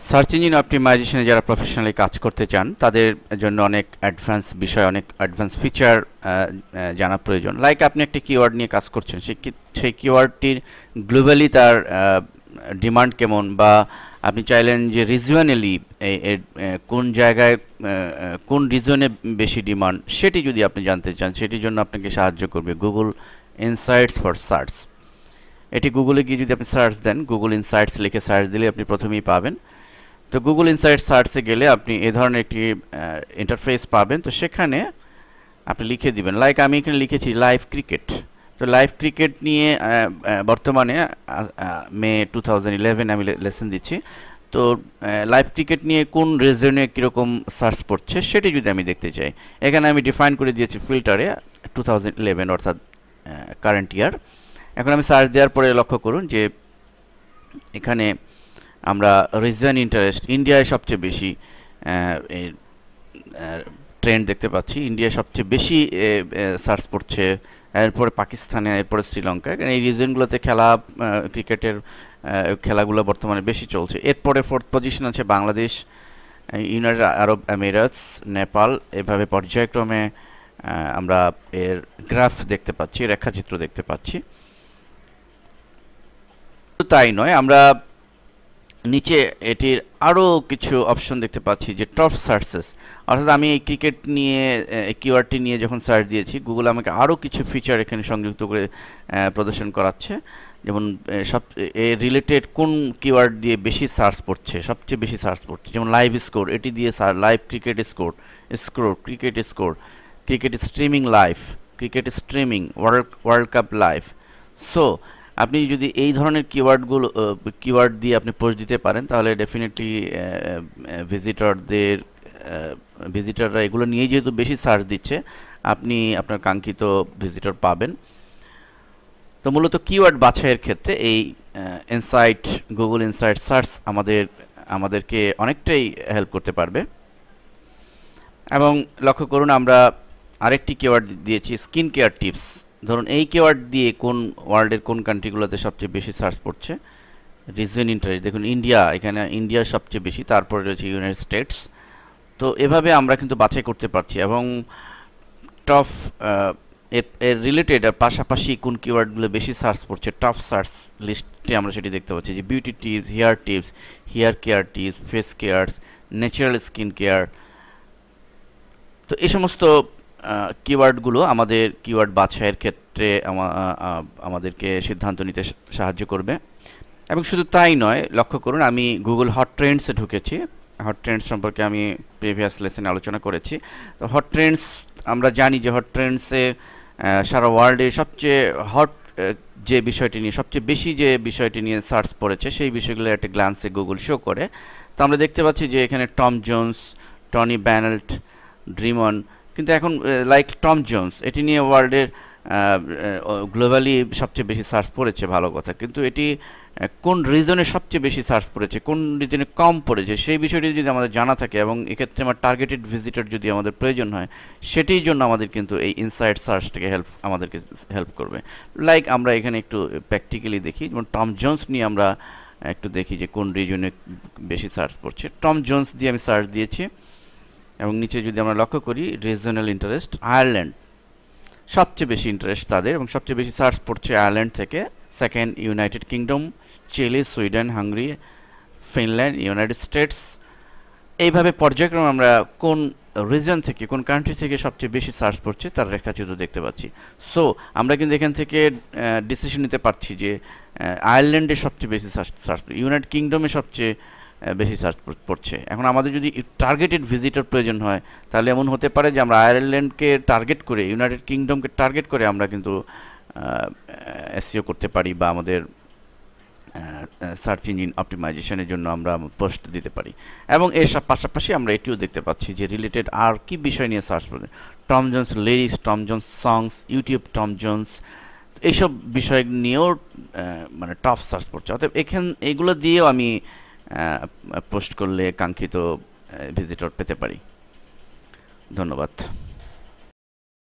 Search engine অপটিমাইজেশনে যারা professionally কাজ করতে চান তাদের জন্য অনেক অ্যাডভান্স বিষয়, অনেক অ্যাডভান্স ফিচার জানা প্রয়োজন। লাইক আপনি একটা কিওয়ার্ড নিয়ে কাজ করছেন, সেই কিওয়ার্ডটির গ্লোবালি তার ডিমান্ড কেমন, বা আপনি চাইলেন যে রিজিওনালি কোন জায়গায় কোন রিজনে বেশি ডিমান্ড, সেটি যদি আপনি জানতে চান, সেটির জন্য আপনাকে সাহায্য করবে গুগল ইনসাইটস ফর সার্চ। এটি গুগলে গিয়ে যদি আপনি সার্চ দেন, গুগল ইনসাইটস লিখে সার্চ দিলে আপনি প্রথমেই পাবেন। তো গুগল ইনসাইট সার্চে গেলে আপনি এ ধরনের একটি ইন্টারফেস পাবেন। তো সেখানে আপনি লিখে দিবেন, লাইক আমি এখানে লিখেছি লাইভ ক্রিকেট। তো লাইভ ক্রিকেট নিয়ে বর্তমানে মে 2011 আমি লেসন দিচ্ছি। তো লাইভ ক্রিকেট নিয়ে কোন রিজনে কীরকম সার্চ পড়ছে সেটি যদি আমি দেখতে চাই, এখানে আমি ডিফাইন করে দিয়েছি ফিল্টারে 2011 অর্থাৎ কারেন্ট ইয়ার। এখন আমি সার্চ দেওয়ার পরে লক্ষ্য করুন যে এখানে আমরা রিজন ইন্টারেস্ট ইন্ডিয়ায় সবচেয়ে বেশি ট্রেন্ড দেখতে পাচ্ছি। ইন্ডিয়ায় সবচেয়ে বেশি সার্চ পড়ছে, এরপরে পাকিস্তানে, এরপরে শ্রীলঙ্কা। এই রিজনগুলোতে ক্রিকেটের খেলাগুলো বর্তমানে বেশি চলছে। এরপরে 4th পজিশন আছে বাংলাদেশ, ইউনাইটেড আরব আমিরাতস, নেপাল। এভাবে পর্যায়ক্রমে আমরা এর গ্রাফ দেখতে পাচ্ছি, রেখাচিত্র দেখতে পাচ্ছি। তাই নয়, আমরা নিচে এটির আরও কিছু অপশন দেখতে পাচ্ছি যে টপ সার্চেস, অর্থাৎ আমি এই ক্রিকেট নিয়ে কিওয়ার্ডটি নিয়ে যখন সার্চ দিয়েছি, গুগল আমাকে আরও কিছু ফিচার এখানে সংযুক্ত করে প্রদর্শন করাচ্ছে। যেমন রিলেটেড কোন কিওয়ার্ড দিয়ে বেশি সার্চ পড়ছে, সবচেয়ে বেশি সার্চ পড়ছে। যেমন লাইভ স্কোর, এটি দিয়ে live cricket score, cricket score, cricket streaming live, cricket streaming, world cup live. So আপনি যদি এই ধরনের কিওয়ার্ড দিয়ে আপনি পোস্ট দিতে পারেন, তাহলে ডেফিনেটলি ভিজিটররা এগুলো নিয়েই যেহেতু বেশি সার্চ দিচ্ছে, আপনি আপনার কাঙ্ক্ষিত ভিজিটর পাবেন। তো মূলত কিওয়ার্ড বাছাইয়ের ক্ষেত্রে এই গুগল ইনসাইট সার্চ আমাদেরকে অনেকটাই হেল্প করতে পারবে। এবং লক্ষ্য করুন, আমরা আরেকটি কিওয়ার্ড দিয়েছি স্কিন কেয়ার টিপস। ধরুন এই কিওয়ার্ড দিয়ে কোন ওয়ার্ল্ডের কোন কান্ট্রিগুলোতে সবচেয়ে বেশি সার্চ পড়ছে। রিজন ইন্টারেস্ট, দেখুন ইন্ডিয়া, এখানে ইন্ডিয়া সবচেয়ে বেশি, তারপরে রয়েছে ইউনাইটেড স্টেটস। তো এভাবে আমরা কিন্তু বাছাই করতে পারছি। এবং টপ এর রিলেটেড আর পাশাপাশি কোন কিওয়ার্ডগুলো বেশি সার্চ পড়ছে, টপ সার্চ লিস্টে আমরা সেটি দেখতে পাচ্ছি যে beauty tips, hair care tips, face cares, natural skin care. তো এই সমস্ত কিওয়ার্ডগুলো আমাদের কিওয়ার্ড বাছাইয়ের ক্ষেত্রে আমাদেরকে সিদ্ধান্ত নিতে সাহায্য করবে। এবং শুধু তাই নয়, লক্ষ্য করুন আমি গুগল হট ট্রেন্ডসে ঢুকেছি। হট ট্রেন্ডস সম্পর্কে আমি প্রিভিয়াস লেসনে আলোচনা করেছি। তো হট ট্রেন্ডস, আমরা জানি যে হট ট্রেন্ডসে সারা ওয়ার্ল্ডে সবচেয়ে হট যে বিষয়টি নিয়ে, সবচেয়ে বেশি যে বিষয়টি নিয়ে সার্চ পড়েছে, সেই বিষয়গুলো একটা গ্ল্যান্সে গুগল শো করে। তো আমরা দেখতে পাচ্ছি যে এখানে টম জোন্স, টনি ব্যানেল্ট, ড্রিমন। কিন্তু এখন লাইক টম জোন্স, এটি নিয়ে ওয়ার্ল্ডের গ্লোবালি সবচেয়ে বেশি সার্চ পড়েছে, ভালো কথা। কিন্তু এটি কোন রিজনে সবচেয়ে বেশি সার্চ পড়েছে, কোন রিজনে কম পড়েছে, সেই বিষয়টি যদি আমাদের জানা থাকে, এবং এক্ষেত্রে আমার টার্গেটেড ভিজিটর যদি আমাদের প্রয়োজন হয়, সেটির জন্য আমাদের কিন্তু এই ইনসাইট সার্চটাকে আমাদেরকে হেল্প করবে। লাইক আমরা এখানে একটু প্র্যাকটিক্যালি দেখি, যেমন টম জোন্স নিয়ে আমরা একটু দেখি যে কোন রিজনে বেশি সার্চ পড়ছে। টম জোন্স দিয়ে আমি সার্চ দিয়েছি, এবং নিচে যদি আমরা লক্ষ্য করি রিজনাল ইন্টারেস্ট, আয়ারল্যান্ড সবচেয়ে বেশি ইন্টারেস্ট তাদের, এবং সবচেয়ে বেশি সার্চ পড়ছে আয়ারল্যান্ড থেকে। Second United Kingdom, Chile, Sweden, Hungary, Finland, United States. এইভাবে পর্যায়ক্রমে আমরা কোন রিজন থেকে, কোন কান্ট্রি থেকে সবচেয়ে বেশি সার্চ পড়ছে তার রেখাচিত্র দেখতে পাচ্ছি। সো আমরা কিন্তু এখান থেকে ডিসিশন নিতে পারছি যে আয়ারল্যান্ডে সবচেয়ে বেশি সার্চ, ইউনাইটেড কিংডমে সবচেয়ে বেশি সার্চ পড়ছে। এখন আমাদের যদি টার্গেটেড ভিজিটর প্রয়োজন হয়, তাহলে এমন হতে পারে যে আমরা আয়ারল্যান্ডকে টার্গেট করে, ইউনাইটেড কিংডমকে টার্গেট করে আমরা কিন্তু এসইও করতে পারি, বা আমাদের সার্চ ইঞ্জিন অপটিমাইজেশনের জন্য আমরা পোস্ট দিতে পারি। এবং এর পাশাপাশি আমরা এটিও দেখতে পাচ্ছি যে রিলেটেড আর কি বিষয় নিয়ে সার্চ করবে। Tom Jones lyrics, Tom Jones songs, YouTube Tom Jones, এইসব বিষয় নিয়েও মানে টপ সার্চ পড়ছে। অতএব এগুলো দিয়েও আমি পোস্ট করলে কাঙ্ক্ষিত ভিজিটর পেতে পারি। ধন্যবাদ।